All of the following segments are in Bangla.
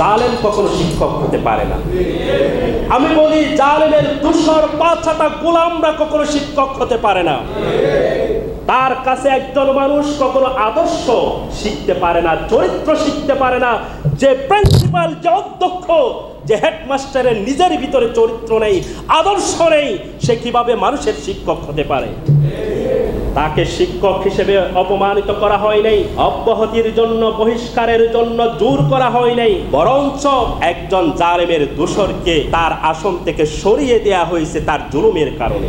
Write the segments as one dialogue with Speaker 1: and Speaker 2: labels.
Speaker 1: জালেম কখনো শিক্ষক হতে পারে না। আমি বলি জালেমের দূষর পাছাটা গোলামরা কখনো শিক্ষক হতে পারে না। তার কাছে একজন মানুষ কখনো আদর্শ শিখতে পারে না, চরিত্র শিখতে পারে না। যে প্রিন্সিপাল, যে অধ্যক্ষ, যে হেডমাস্টারের নিজের ভিতরে চরিত্র নেই, আদর্শ নেই, সে কিভাবে মানুষের শিক্ষক হতে পারে? তাকে শিক্ষক হিসেবে অপমানিত করা হয় নাই, অব্যাহতির জন্য, বহিষ্কারের জন্য জোর করা হয় নাই, বরঞ্চ একজন জালেমের দোসরকে তার আসন থেকে সরিয়ে দেয়া হয়েছে তার জুলুমের কারণে।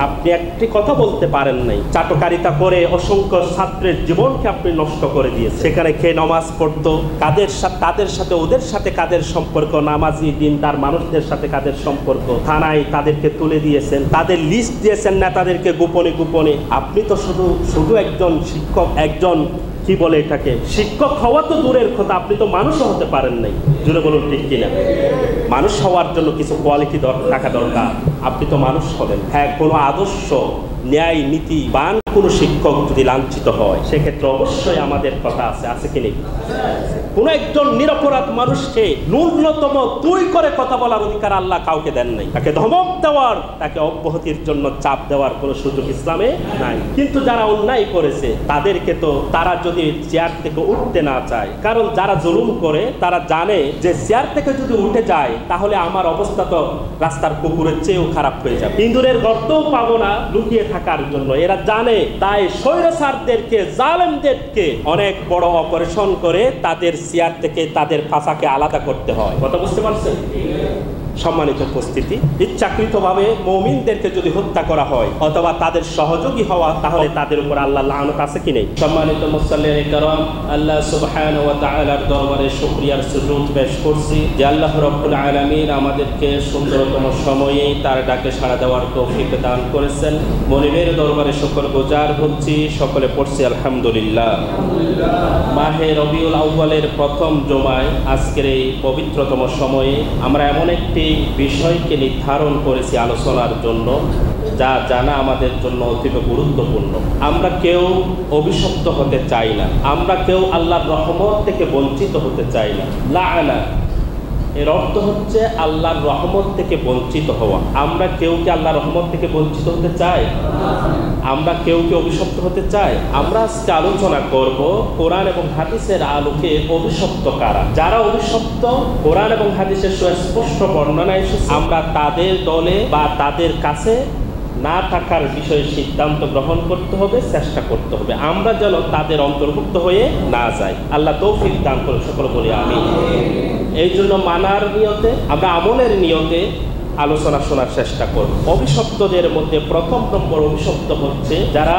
Speaker 1: আপনি একটি কথা বলতে পারেন নাই, চাটকারিতা করে অসংখ্য ছাত্রের জীবনকে আপনি নষ্ট করে দিয়েছেন। সেখানে খেয়ে নামাজ পড়তো, তাদের সাথে ওদের সাথে কাদের সম্পর্ক, নামাজি দিনদার মানুষদের সাথে কাদের সম্পর্ক, থানায় তাদেরকে তুলে দিয়েছেন, তাদের লিস্ট দিয়েছেন না তাদেরকে গোপনে গোপনে। আপনি তো শুধু একজন শিক্ষক, একজন কি বলে এটাকে, শিক্ষক হওয়া তো দূরের কথা, আপনি তো মানুষও হতে পারেন নাই। জুড়ে বলুন ঠিক কিনা? মানুষ হওয়ার জন্য কিছু কোয়ালিটি থাকা দরকার। আপনি তো মানুষ হবেন। হ্যাঁ, কোনো আদর্শ, ন্যায়, নীতিবান কোনো শিক্ষক যদি লাঞ্ছিত হয়, সেক্ষেত্রে অবশ্যই আমাদের কথা আছে কি নেই? কোন একজন নিরপরাধ মানুষকে ন্যূনতম তুই করে কথা বলার অধিকার আল্লাহ কাউকে দেন নাই। তাকে ধমক দেওয়ার, তাকে অব্যাহতির জন্য চাপ দেওয়ার কোনো সুযোগ ইসলামে নাই। কিন্তু যারা অন্যায় করেছে তাদেরকে তো, তারা যদি চেয়ার থেকে উঠতে না চায়, কারণ যারা জুলুম করে তারা জানে যে চেয়ার থেকে যদি উঠে যায় তাহলে আমার অবস্থা তো রাস্তার কুকুরের চেয়েও খারাপ হয়ে যাবে, ইঁদুরের গর্তও পাবো না লুকিয়ে থাকার জন্য। এরা জানে, তাই স্বৈরাচারদেরকে, জালেমদেরকে অনেক বড় অপারেশন করে তাদের চেয়ার থেকে, তাদের পাছাকে আলাদা করতে হয়। কথা বুঝতে পারছেন? সম্মানিত উপস্থিতি, ইচ্ছাকৃতভাবে মুমিনদেরকে যদি হত্যা করা হয় অথবা তাদের সহযোগী হওয়া, তাহলে তাদের উপর আল্লাহর লানত আছে কি নেই? সম্মানিত মুসল্লিয়ান কিরাম, আল্লাহ সুবহানাহু ওয়া তাআলার দরবারে শুকরিয়ার সুজুদ পেশ করছি যে আল্লাহ রাব্বুল আলামিন আমাদেরকে সুন্দরতম সময়ে তার ডাকে সাড়া দেওয়ার তৌফিক দান করেছেন। মনিবের দরবারে শুকরগুজার হচ্ছি, সকলে পড়ছি আলহামদুলিল্লাহ। মাহে রবিউল আউয়ালের প্রথম জুমায় আজকের এই পবিত্রতম সময়ে আমরা এমন একটি বিষয়কে নির্ধারণ করেছি আলোচনার জন্য, যা জানা আমাদের জন্য অতীব গুরুত্বপূর্ণ। আমরা কেউ অভিশপ্ত হতে চাই না, আমরা কেউ আল্লাহর রহমত থেকে বঞ্চিত হতে চাই না। লাআনা এর অর্থ হচ্ছে আল্লাহর রহমত থেকে বঞ্চিত হওয়া। আমরা কেউ কি আল্লাহর রহমত থেকে বঞ্চিত হতে চাই? আমরা কেউ কি অভিশপ্ত হতে চাই? আমরা আজকে আলোচনা করব কোরআন এবং হাদিসের আলোকে অভিশপ্ত কারা। যারা অভিশপ্ত, কোরআন এবং হাদিসের সুস্পষ্ট বর্ণনা এসেছে, আমরা তাদের দলে বা তাদের কাছে না থাকার বিষয়ে সিদ্ধান্ত গ্রহণ করতে হবে, চেষ্টা করতে হবে, আমরা যেন তাদের অন্তর্ভুক্ত হয়ে না যাই। আল্লাহ তৌফিক দান করে সকল বলি আমিন। এই জন্য মানার নিয়তে, আমরা আমলের নিয়তে আলোচনা শোনার চেষ্টা করব। অভিশপ্তদের মধ্যে প্রথম নম্বর অভিশপ্ত হচ্ছে যারা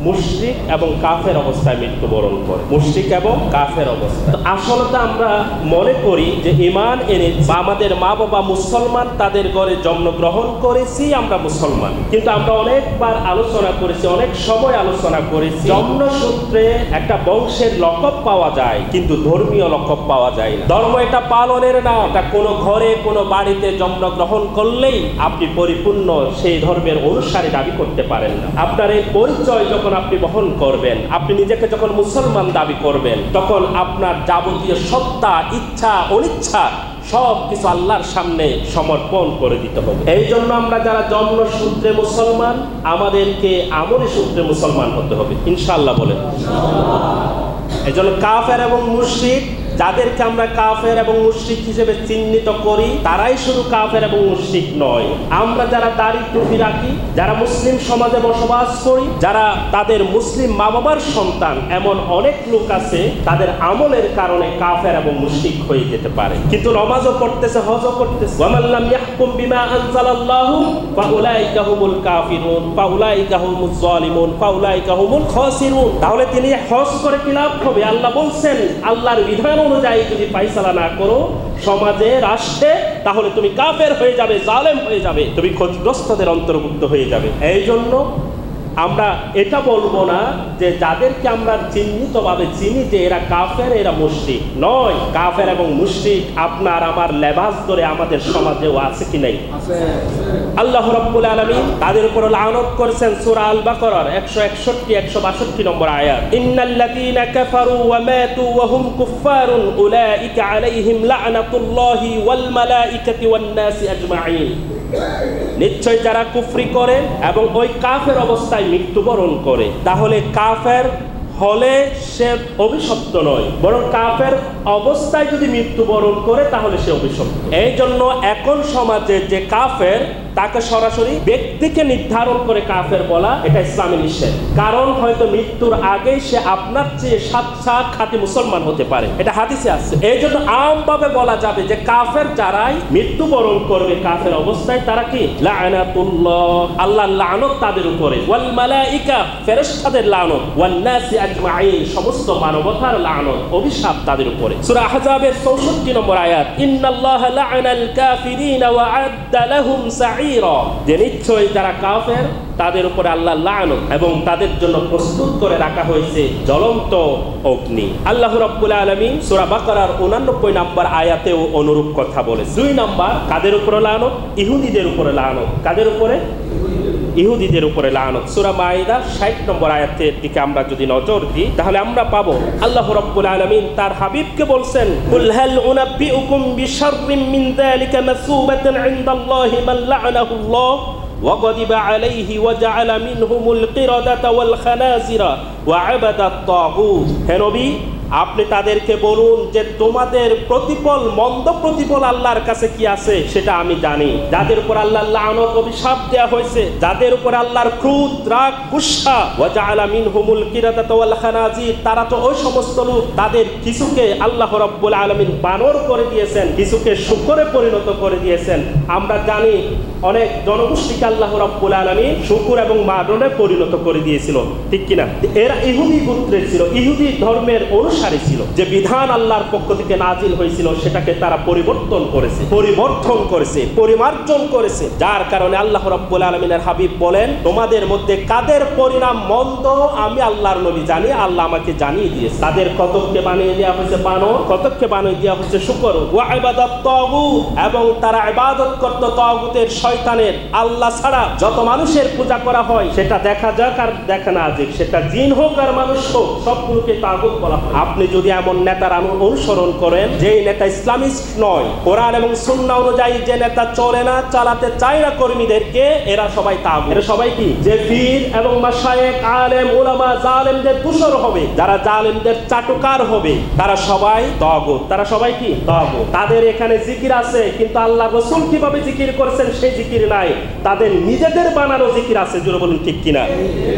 Speaker 1: মুশরিক এবং কাফের অবস্থায় মৃত্যুবরণ করে। মুশরিক এবং কাফের অবস্থা। আসলে আমরা মনে করি যে ঈমান এনে বা আমাদের মা বাবা মুসলমান, তাদের ঘরে জন্মগ্রহণ করেছি, আমরা মুসলমান। কিন্তু আমরা অনেকবার আলোচনা করেছি, অনেক সময় আলোচনা করেছি, জন্মসূত্রে একটা বংশের লকব পাওয়া যায় কিন্তু ধর্মীয় লকব পাওয়া যায় না। ধর্ম এটা পালনের না, এটা কোনো ঘরে কোনো বাড়িতে জন্মগ্রহণ করলেই আপনি পরিপূর্ণ সেই ধর্মের অনুসারী দাবি করতে পারেন না। আপনার এই পরিচয় যখন আপনি বহন করবেন, আপনি নিজেকে যখন মুসলমান দাবি করবেন, তখন আপনার যাবতীয় সত্তা, ইচ্ছা, অনিচ্ছা সব কিছু আল্লাহর সামনে সমর্পণ করে দিতে হবে। এই জন্য আমরা যারা জন্মসূত্রে মুসলমান, আমাদেরকে আমলি সূত্রে মুসলমান হতে হবে ইনশাআল্লাহ বলেন। এই জন্য কাফের এবং মুশরিক, যাদেরকে আমরা কাফের এবং মুশরিক হিসেবে চিহ্নিত করি, তারাই শুধু কাফের এবং মুশরিক নয়। আমরা যারা দাড়ি টুপি রাখি, যারা মুসলিম সমাজে বসবাস করি, যারা তাদের মুসলিম মা বাবার সন্তান, এমন অনেক লোক আছে তাদের আমলের কারণে কাফের এবং মুশরিক হয়ে যেতে পারে, কিন্তু নামাজও পড়তেছে, হজও করতেছে। ওয়ামান লাম ইয়াহকুম বিমা আনজালাল্লাহু ফাউলাইকা হুমুল কাফিরুন ফাউলাইকা হুমুজ জালিমুন ফাউলাইকা হুমুল খাসিরুন। তাহলে তিনি হজ করে কি লাভ হবে? আল্লাহ বলছেন, আল্লাহর বিধান অনুযায়ী যদি ফায়সালা না করো সমাজে, রাষ্ট্রে, তাহলে তুমি কাফের হয়ে যাবে, জালেম হয়ে যাবে, তুমি ক্ষতিগ্রস্তদের অন্তর্ভুক্ত হয়ে যাবে। এই জন্য আমরা এটা বলবো না যে যাদেরকে আমরা চিহ্নিতভাবে চিনি যে এরা কাফের, এরা মুশরিক নয়। কাফের এবং মুশরিক আপনার আমার লেবাস ধরে আমাদের সমাজেও আছে কি নাই? আল্লাহ রাব্বুল আলামিন তাদের উপর লানত করেছেন সূরা আল বাকারার 161 162 নম্বর আয়াত, ইন্নাল্লাযীনা কাফারু ওয়া মাতু ওয়া হুম কুফফারুন উলাইকা আলাইহিম লা'নাতুল্লাহি ওয়াল মালাইকাতি ওয়ান নাসি আজমাইন। নিশ্চয় যারা কুফরি করে এবং ওই কাফের অবস্থায় মৃত্যুবরণ করে, তাহলে কাফের হলে সে অভিশপ্ত নয়, বরং কাফের অবস্থায় যদি মৃত্যুবরণ করে তাহলে সে অভিশপ্ত। এই জন্য এখন সমাজে যে কাফের তাকে সরাসরি ব্যক্তিকে নির্ধারণ করে কাফের বলা এটা ইসলামী নিষেধ। কারণ হয়তো মৃত্যুর আগেই সে আপনার চেয়ে সাত খাঁটি মুসলমান হতে পারে, এটা হাদিসে আছে। এই জন্য আমভাবে বলা যাবে যে কাফের যারাই মৃত্যুবরণ করবে কাফের অবস্থায় তারা কি লা'নাতুল্লাহ, আল্লাহর লানত তাদের উপরে, ওয়াল মালাইকা ফেরেশতাদের লানত, ওয়ান নাসি আজমাইন সমস্ত মানবতার লানত অভিশাপ তাদের উপরে। সূরা আহজাবের 64 নম্বর আয়াত, ইন্নাল্লাহা লা'নাল কাফিরিনা ওয়া আ'আদ্দা লাহুম সাঈরা, যে নিশ্চয় যারা কাফের তাদের উপরে আল্লাহর লানত এবং তাদের জন্য প্রস্তুত করে রাখা হয়েছে জ্বলন্ত অগ্নি। আল্লাহ রাব্বুল আলামিন সূরা বাকারার 89 নম্বর আয়াতেও অনুরূপ কথা বলেছে। 2 নম্বর কাদের উপরে লানত? ইহুদিদের উপরে লানত। কাদের উপরে? ইহুদিদের উপরে লানত। সূরা মাইদা 60 নম্বর আয়াতের দিকে আমরা যদি নজর দিই তাহলে আমরা পাবো আল্লাহ রাব্বুল আলামিন তার হাবিবকে বলছেন, কুল হাল উনাব্বিউকুম বিশাররিম মিন যালিকা মাসুবাতান ইনদাল্লাহি মান লা'নাহুল্লাহ ওয়া গাদিবা আলাইহি ওয়া জাআলা মিনহুমুল কিরাদাতা ওয়াল খানাজিরা ওয়া আবাদাত তাগুত। হে নবী, আপনি তাদেরকে বলুন যে তোমাদের প্রতিফল, মন্দ প্রতিফল আল্লাহর কাছে কি আছে সেটা আমি জানি। যাদের উপর আল্লাহর লানত অভিশাপ দেয়া হয়েছে, যাদের উপর আল্লাহর ক্রোধ, রাগ, গুসা, ওয়া জাআলা মিনহুমুল কিরাদাতা ওয়াল খানাজির, তারা তো ওই সমস্ত লোক তাদের কিছুকে আল্লাহ রাব্বুল আলামিন বানর করে দিয়েছেন, কিছুকে শূকরে পরিণত করে দিয়েছেন। আমরা জানি অনেক জনগোষ্ঠীকে আল্লাহ রাব্বুল আলামিন শূকর এবং বানরে পরিণত করে দিয়েছিল, ঠিক কিনা? এরা ইহুদি গোত্রের ছিল, ইহুদি ধর্মের অনুসারী ছিল। যে বিধান আল্লাহর পক্ষ থেকে নাজিল হয়েছিল সেটাকে তারা পরিবর্তন করেছে, পরিমার্জন করেছে। যার কারণে আল্লাহ রাব্বুল আলামিনের হাবিব বলেন, তোমাদের মধ্যে কাদের পরিণাম মন্দ আমি আল্লাহর নবী জানি, আল্লাহ আমাকে জানিয়ে দিয়েছে। তাদের কতককে বানিয়ে দেওয়া হয়েছে বানর, কতককে বানিয়ে দেওয়া হয়েছে শূকর। ওয়া ইবাদাত তাগুত, এবং তারা ইবাদত করত তাগুতের, শয়তানের। আল্লাহ ছাড়া যত মানুষের পূজা করা হয় সেটা দেখা যাক আর দেখা না যাক, সেটা জিন হোক আর মানুষ হোক, সবগুলোকে তাগুত বলা হয়। আপনি যদি এমন নেতার অনুসরণ করেন যে নেতা ইসলামিস্ট নয়, কোরআন এবং সুন্নাহ অনুযায়ী যে নেতা চলে না, চালাতে চায় না কর্মীদেরকে, এরা সবাই তাগুত। এরা সবাই কি? যে পীর এবং মাশায়েখ, আলেম, উলামা জালেমদের দূষর হবে, যারা জালেমদের চাটুকার হবে, তারা সবাই তাগুত। তারা সবাই কি? তাগুত। তাদের এখানে জিকির আছে কিন্তু আল্লাহ রাসূল কিভাবে জিকির করেছেন সেই জিকির নাই, তাদের নিজেদের বানানো জিকির আছে। জোরে বলুন ঠিক কিনা?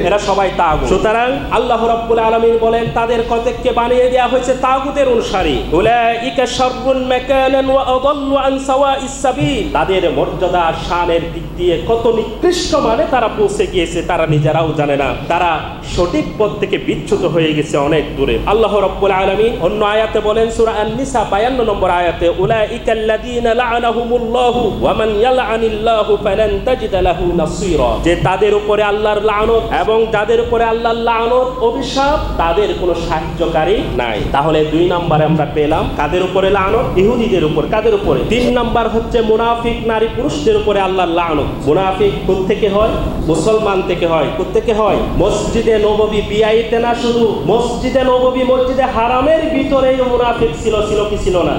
Speaker 1: এরা সবাই তাগুত। সুতরাং আল্লাহ রাব্বুল আলামিন বলেন তাদের কতককে বানিয়ে দেয়া হয়েছে তাগুতের অনুসারী। উলাইকা শাররুন মাকানান ওয়া আদাল্লু আন সাওয়াইস সাবিল, তাদের মর্যাদা শানের দিক দিয়ে কত নিকৃষ্ট মানে তারা পৌঁছে গিয়েছে তারা নিজেরাও জানে না, তারা সঠিক পথ থেকে বিচ্যুত হয়ে গেছে অনেক দূরে। আল্লাহ রাব্বুল আলামিন অন্য আয়াতে বলেন সূরা আন-নিসা 52 নম্বর আয়াতে, উলাইকা আল্লাযীনা লা'নাহুমুল্লাহু ওয়া মান ইয়ালআনিল্লাহু ফালান তাজিদ লাহু নাসীরা, যে তাদের উপরে আল্লাহর লানত এবং যাদের উপরে আল্লাহর লানত অভিশাপ, তাদের কোনো সাহায্যকারী নাই। তাহলে 2 নম্বরে আমরা পেলাম কাদের উপরে লানত? ইহুদিদের উপর। কাদের উপরে? 3 নম্বর হচ্ছে মুনাফিক নারী পুরুষদের উপরে আল্লাহর লানত। মুনাফিক কোথা থেকে হয়? মুসলমান থেকে হয়। কোথা থেকে হয়? মসজিদে নববী বিআইতে না, শুধু মসজিদে নববী, মসজিদে হারামের ভিতরেই মুনাফিক ছিল কি ছিল না?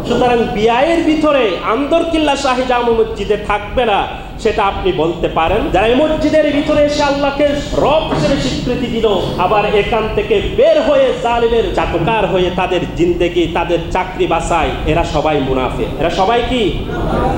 Speaker 1: সুতরাং বিআইয়ের ভিতরে আন্দরকিল্লা শাহী জামে মসজিদে থাকবে না সেটা আপনি বলতে পারেন। যারা এই মসজিদের ভিতরে এসে আল্লাহকে রব হিসেবে স্বীকৃতি দিল, আবার এখান থেকে বের হয়ে জালিমের চাটুকার হয়ে তাদের জিন্দেগি, তাদের চাকরি বাঁচায়, এরা সবাই মুনাফিক। এরা সবাই কি?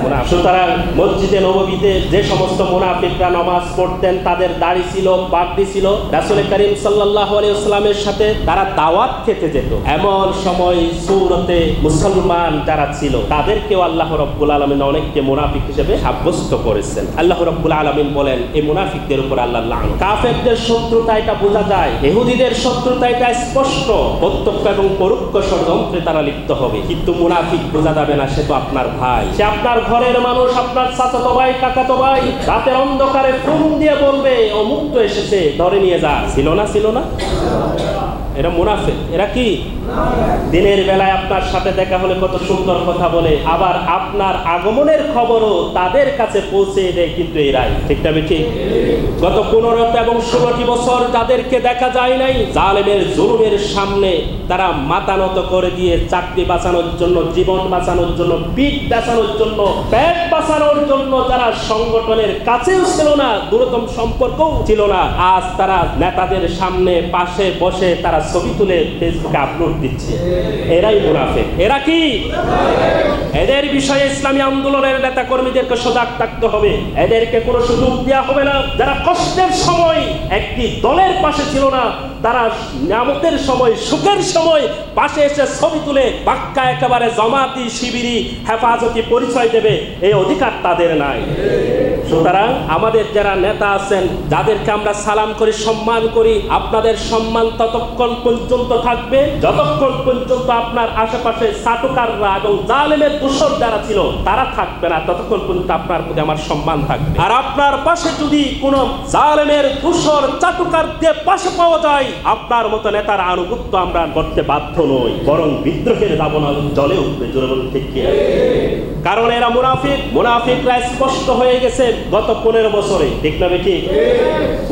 Speaker 1: মুনাফিক। সুতরাং মসজিদে নববীতে যে সমস্ত মুনাফিকরা নামাজ পড়তেন, তাদের দাড়ি ছিল, পাগড়ি ছিল, রাসূল করিম সাল্লাল্লাহু আলাইহি ওয়াসাল্লামের সাথে তারা দাওয়াত খেতে যেত, এমন সময় সুরতে মুসলমান যারা ছিল তাদেরকেও আল্লাহ রাব্বুল আলামিন অনেককে মুনাফিক হিসেবে সাব্যস্ত করেছে। করেছেন। আল্লাহ রাব্বুল আলামিন বলেন এই মুনাফিকদের উপর আল্লাহ লানত। কাফেরদের শত্রুতা এটা বোঝা যায়, ইহুদিদের শত্রুতা এটা স্পষ্ট, প্রত্যক্ষ এবং পরোক্ষ ষড়যন্ত্রে তারা লিপ্ত হবে। কিন্তু মুনাফিক বোঝা যাবে না, সে তো আপনার ভাই, সে আপনার ঘরের মানুষ, আপনার চাচাতো ভাই, কাকাতো ভাই। রাতের অন্ধকারে ফোন দিয়ে বলবে অমুক তো এসেছে, ধরে নিয়ে যা। ছিল না? এরা মুনাফিক। এরা কি? দিনের বেলায় আপনার সাথে দেখা হলে কত সুন্দর কথা বলে, আবার আপনার আগমনের খবরও তাদের কাছে পৌঁছে দেয়, কিন্তু এরাই। ঠিক না ঠিক? গত 15 এবং 16টি বছর যাদেরকে দেখা যায় নাই, জালেমের জুলুমের সামনে তারা মাথা নত করে দিয়ে চাকরি বাঁচানোর জন্য, জীবন বাঁচানোর জন্য, পিঠ বাঁচানোর জন্য, পেট বাঁচানোর জন্য যারা সংগঠনের কাছেও ছিল না, দূরতম সম্পর্কও ছিল না, আজ তারা নেতাদের সামনে পাশে বসে তারা ছবি তুলে ফেসবুকে আপলোড দিচ্ছে। এরাই মুনাফিক। এরা কি? এদের বিষয়ে ইসলামী আন্দোলনের নেতা কর্মীদেরকে সজাগ থাকতে হবে। এদেরকে কোনো সুযোগ দেওয়া হবে না। যারা কষ্টের সময় একটি দলের পাশে ছিল না, তারা নিয়ামতের সময়, সুখের সময় পাশে এসে ছবি তুলে বাক্কা একেবারে জামাতি, শিবিরি, হেফাজতি পরিচয় দেবে, এই অধিকার তাদের নাই। সুতরাং আমাদের যারা নেতা আছেন, যাদেরকে আমরা সালাম করি, সম্মান করি, আপনাদের সম্মান ততক্ষণ পর্যন্ত থাকবে যতক্ষণ পর্যন্ত আপনার আশেপাশে চাটুকাররা এবং জালেমের দোসর যারা ছিল তারা থাকবে না, ততক্ষণ পর্যন্ত আপনার প্রতি আমার সম্মান থাকবে। আর আপনার পাশে যদি কোনো জালেমের দোসর চাটুকারদের পাশে পাওয়া যায়, আপনার মতো নেতার আনুগত্য আমরা করতে বাধ্য নই, বরং বিদ্রোহের দাবানল জলে উঠবে। জোরে বলুন ঠিক কি? কারণ এরা মুনাফিক। মুনাফিকরা স্পষ্ট হয়ে গেছে গত 15 বছরে। ঠিক না ঠিক?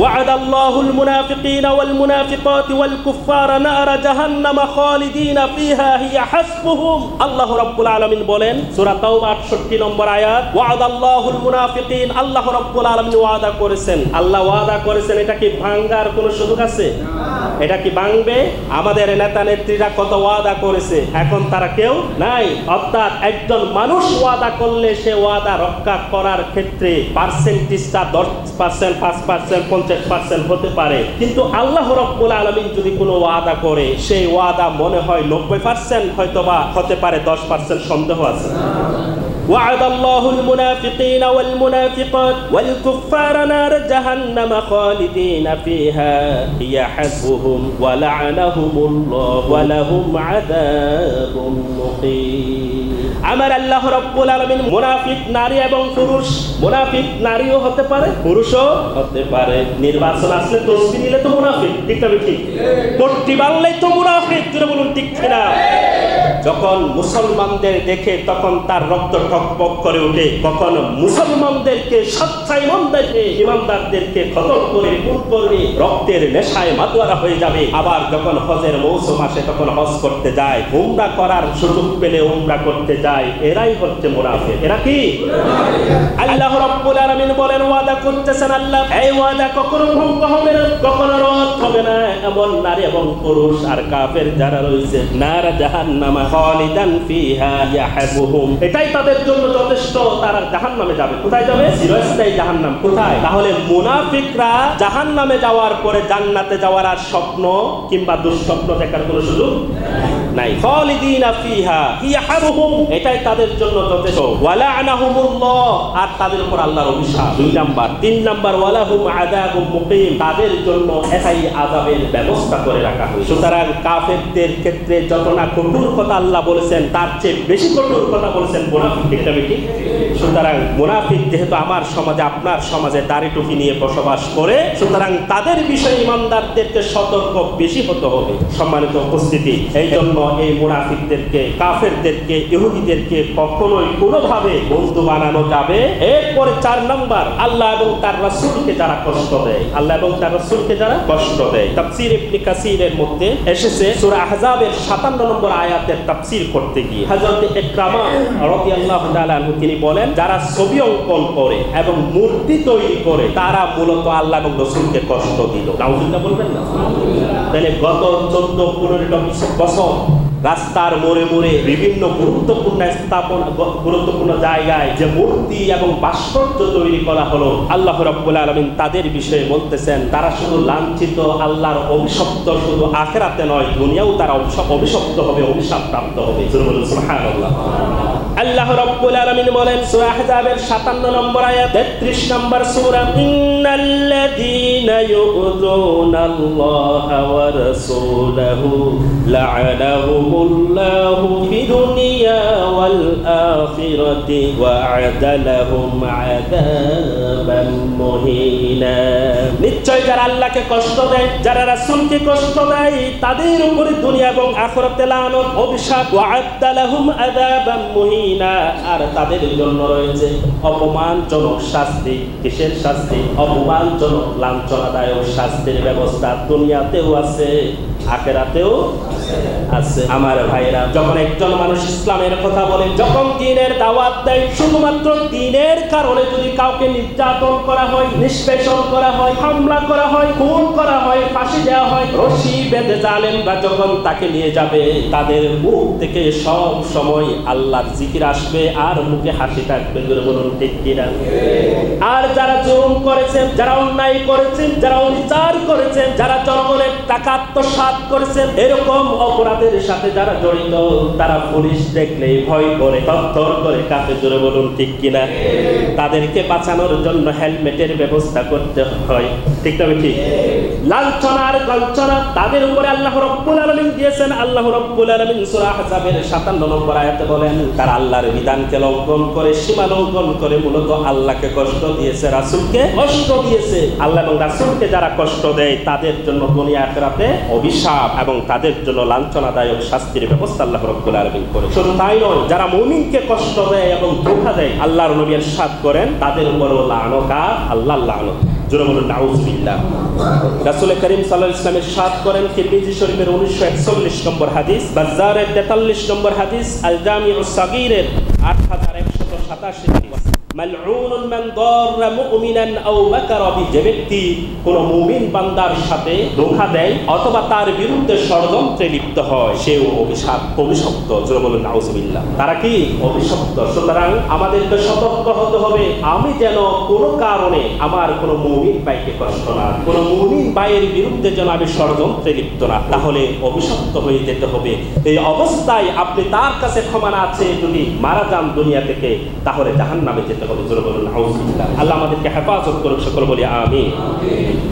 Speaker 1: ওয়া'দাল্লাহুল মুনাফিকিনা ওয়াল মুনাফিকাতি ওয়াল কুফফারা নারা জাহান্নাম খালিদিনা ফিহা হিয়া হাসবুহুম। আল্লাহ রাব্বুল আলামিন বলেন সূরা তাওবা 68 নম্বর আয়াত, ওয়া'দাল্লাহুল মুনাফিকিন, আল্লাহ রাব্বুল আলামিন ওয়াদা করেছেন। আল্লাহ ওয়াদা করেছেন, এটা কি ভাঙার কোনো সুযোগ আছে? এটা কি ভাঙবে? আমাদের নেতা নেত্রীরা কত ওয়াদা করেছে, এখন তারা কেউ নাই। অর্থাৎ একজন মানুষ ওয়াদা করলে সে ওয়াদা রক্ষা করার ক্ষেত্রে পার্সেন্টেজটা 10%, 5%, 50% হতে পারে, কিন্তু আল্লাহ রাব্বুল আলামিন যদি কোনো ওয়াদা করে, সেই ওয়াদা মনে হয় 90% হয়তোবা হতে পারে, 10% সন্দেহ আছে। وعد الله المنافقين والمنافقات والكفار نار جهنم خالدين فيها هي حسبهم ولعنهم الله ولهم عذاب مقيم। আমার আল্লাহ রাব্বুল আলামিন মুনাফিক নারী এবং পুরুষ, মুনাফিক নারীও হতে পারে, পুরুষও হতে পারে। নির্বাচন আসলে তসবিহ নিলে তো মুনাফিক। ঠিক না ঠিক? পট্টি বাঁধলেই তো মুনাফিক। জোরে বলুন ঠিক কিনা? যখন মুসলমানদের দেখে তখন তার রক্ত টকবক করে ওঠে, কখন মুসলমানদেরকে সচ্চা ইমানদারদেরকে খতম করে খুন করবে, রক্তের নেশায় মাতোয়ারা হয়ে যাবে। আবার যখন হজের মৌসুম আসে তখন হজ করতে যায়, উমরা করার সুযোগ পেলে উমরা করতে যায়। এরাই হচ্ছে মুনাফিক। এরা কি? আল্লাহ রাব্বুল আলামিন বলেন ওয়াদা করতেছেন আল্লাহ, এই ওয়াদা কখনো ভঙ্গ হবে না, কখনো রদ হবে না। এমন নারী এবং পুরুষ আর কাফের যারা রয়েছে, নারা জাহান্নাম খালিদান ফিহা ইয়াহবুহুম, এটাই তাদের জন্য যথেষ্ট। তারা জাহান্নামে যাবে। কোথায় যাবে? চিরস্থায়ী জাহান্নাম। কোথায়? তাহলে মুনাফিকরা জাহান্নামে যাওয়ার পরে জান্নাতে যাওয়ার আর স্বপ্ন কিংবা দুঃস্বপ্ন দেখার কোনো সুযোগ নাই। খালিদিনা ফিহা ইয়াহবুহুম, এটাই তাদের জন্য যথেষ্ট। ওয়ালা'নাহুমুল্লাহ, আর তাদের উপর আল্লাহর অভিশাপ। 2 নাম্বার। 3 নাম্বার, ওয়ালাহুম আযাবুম মুকিম, তাদের জন্য একাই আযাবের ব্যবস্থা করে রাখা হয়েছে। সুতরাং কাফেরদের ক্ষেত্রে যত না কঠোর কথা আল্লাহ বলেছেন, তার চেয়ে বেশি কঠোর কথা বলেছেন মুনাফিক। ঠিক না ঠিক? সুতরাং মুনাফিক যেহেতু আমার সমাজে, আপনার সমাজে দাড়ি টুপি নিয়ে বসবাস করে, সুতরাং তাদের বিষয়ে ইমানদারদেরকে সতর্ক বেশি হতে হবে। সম্মানিত উপস্থিতি, এই জন্য এই মুনাফিকদেরকে, কাফেরদেরকে, ইহুদিদেরকে কখনোই কোনোভাবে বন্ধু বানানো যাবে। এরপরে 4 নাম্বার, আল্লাহ এবং তার রাসূলকে যারা কষ্ট দেয়, আল্লাহ এবং তার রাসূলকে যারা কষ্ট দেয়। তাফসীর ইবনে কাসীরের মধ্যে এসেছে সূরা আহজাবের 57 নম্বর আয়াতের তাফসীর করতে গিয়ে হযরত ইকরামা রাদিয়াল্লাহু তাআলা আনহু তিনি বলেন, যারা ছবি অঙ্কন করে এবং মূর্তি তৈরি করে তারা মূলত আল্লাহ এবং রাসূলকে কষ্ট দিল। নাউজুবিল্লাহ বলবেন না? তাহলে গত 14-15 বছর রাস্তার মোড়ে মোড়ে বিভিন্ন গুরুত্বপূর্ণ জায়গায় যে মূর্তি এবং ভাস্কর্য তৈরি করা হলো, আল্লাহ রাব্বুল আলামিন তাদের বিষয়ে বলতেছেন তারা শুধু লাঞ্ছিত, আল্লাহর অভিশপ্ত, শুধু আখিরাতে নয় দুনিয়াও তারা অভিশপ্ত হবে, অভিশাপ প্রাপ্ত হবে। সুবহানাল্লাহ। আল্লাহ রাব্বুল আলামিন বলেন সূরা আহজাবের 57 নম্বর আয়াত 33 নম্বর সূরা, ইন্নাল্লাযীনা ইউযুনাল্লাহা ওয়া রাসূলাহু লা'আনাহুমুল্লাহু ফিদ-দুনিয়া ওয়াল আখিরাতি ওয়া আ'আদা লাহুম আযাবান মুহিনা। নিশ্চয় যারা আল্লাহকে কষ্ট দেয়, যারা রাসূলকে কষ্ট দেয়, তাদের উপরে দুনিয়া এবং আখিরাতে লানত, অভিশাপ, ওয়া আ'আদা লাহুম আযাবান মুহিনা, আর তাদের জন্য রয়েছে অপমানজনক শাস্তি। কিসের শাস্তি? অপমানজনক, লাঞ্ছনাদায়ক শাস্তির ব্যবস্থা দুনিয়াতেও আছে, আখিরাতেও আছে। আমার ভাইরা, যখন একজন মানুষ ইসলামের কথা বলে, যখন দ্বীনের দাওয়াত দেয়, শুধুমাত্র দ্বীনের কারণে যদি কাউকে নির্যাতন করা হয়, নিষ্পেষণ করা হয়, হামলা করা হয়, খুন করা হয়, ফাঁসি দেওয়া হয়, রশি বেঁধে জালেমরা যখন তাকে নিয়ে যাবে, তাদের মুখ থেকে সব সময় আল্লাহর জিকির আসবে আর মুখে হাসি থাকবে। বলুন ঠিক কিনা? আর যারা জুলুম করেছেন, যারা অন্যায় করেছেন, যারা অবিচার করেছেন, যারা জনগণের টাকা আত্মসাৎ করেছেন, এরকম অপরাধের সাথে যারা জড়িত, তারা পুলিশ দেখলেই ভয় করে, থরথর করে কাঁপে। জোরে বলুন ঠিক কিনা? তাদেরকে বাঁচানোর জন্য হেলমেটের ব্যবস্থা করতে হয়। ঠিক তবে ঠিক? লাঞ্ছনার গঞ্চনা তাদের উপরে আল্লাহ রাব্বুল আলামিন দিয়েছেন। আল্লাহ রাব্বুল আলামিন সূরা আহজাবের 57 নম্বর আয়াতে বলেন তারা আল্লাহর বিধানকে লঙ্ঘন করে, সীমা লঙ্ঘন করে মূলত আল্লাহকে কষ্ট দিয়েছে, রাসূলকে কষ্ট দিয়েছে। আল্লাহ এবং রাসূলকে যারা কষ্ট দেয় তাদের জন্য দুনিয়া আখিরাতে অভিশাপ এবং তাদের জন্য লাঞ্ছনাদায়ক শাস্তির ব্যবস্থা আল্লাহ রাব্বুল আলামিন করে। শুধু তাই নয়, যারা মুমিনকে কষ্ট দেয় এবং ধোঁকা দেয়, আল্লাহর নবী ইরশাদ করেন তাদের উপরও লানত, আল্লাহর লানত। জোরে বলুন নাউযুবিল্লাহ। রাসূল করিম সাল্লাল্লাহু আলাইহি ওয়াসাল্লাম ইরশাদ করেন তিরমিজি শরীফের 1941 নম্বর হাদিস, বাজ্জারের 43 নম্বর হাদিস, আল জামিউস সাগীরের 8187 মালউনুন মান দাররা মুমিনান আও মাকারা বি, যে ব্যক্তি কোন মুমিন বান্দার সাথে ধোঁকা দেয় অথবা তার বিরুদ্ধে ষড়যন্ত্রে লিপ্ত হয়, সেও অভিশপ্ত। জোরে বলুন নাউযুবিল্লাহ। তারা কি? অভিশপ্ত। সুতরাং আমাদেরকে সতর্ক হতে হবে, আমি যেন কোনো কারণে আমার কোনো মুমিন ভাইকে কষ্ট না, কোনো মুমিন ভাইয়ের বিরুদ্ধে যেন আমি ষড়যন্ত্রে লিপ্ত না, তাহলে অভিশপ্ত হয়ে যেতে হবে। এই অবস্থায় আপনি তার কাছে ক্ষমা না চেয়ে যদি মারা যান দুনিয়া থেকে, তাহলে জাহান্নামে যেতে হবে। জোরে বলুন নাউযুবিল্লাহ। আল্লাহ আমাদেরকে হেফাজত করুক, সকল বলি আমিন।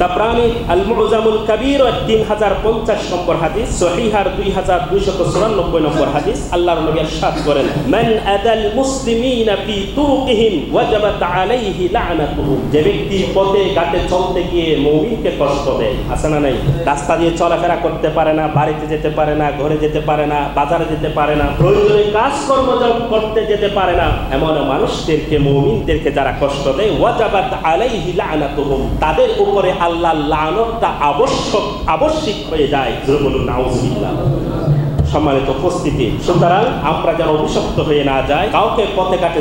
Speaker 1: তাবরানী আল মু'জামুল কাবীর 3050 নম্বর হাদিস, সহিহার 2294 নম্বর হাদিস, আল্লাহর নবী ইরশাদ করেন মান আদাল মুসলিমিনা ফি তুরুকিহিম ওয়াজাবাত আলাইহি লা'নাতুহু, যে ব্যক্তি পথে ঘাটে চলতে গিয়ে মুমিনকে কষ্ট দেয়, আছে না নাই? রাস্তা দিয়ে চলাফেরা করতে পারে না, বাড়িতে যেতে পারে না, ঘরে যেতে পারে না, বাজারে যেতে পারে না, প্রয়োজনে কাজকর্ম করতে যেতে পারে না, এমন মানুষদেরকে, মুমিনদেরকে যারা কষ্ট দেয়, ওয়াজাবাত আলাইহি লা'নাতুহুম, তাদের উপরে আল্লাহর লানতটা আবশ্যিক হয়ে যায়। বলুন নাউযুবিল্লাহ। সম্মানিত উপস্থিতি, সুতরাং আমরা যেন অভিশপ্ত হয়ে না যাই, কাউকে পথে ঘাটে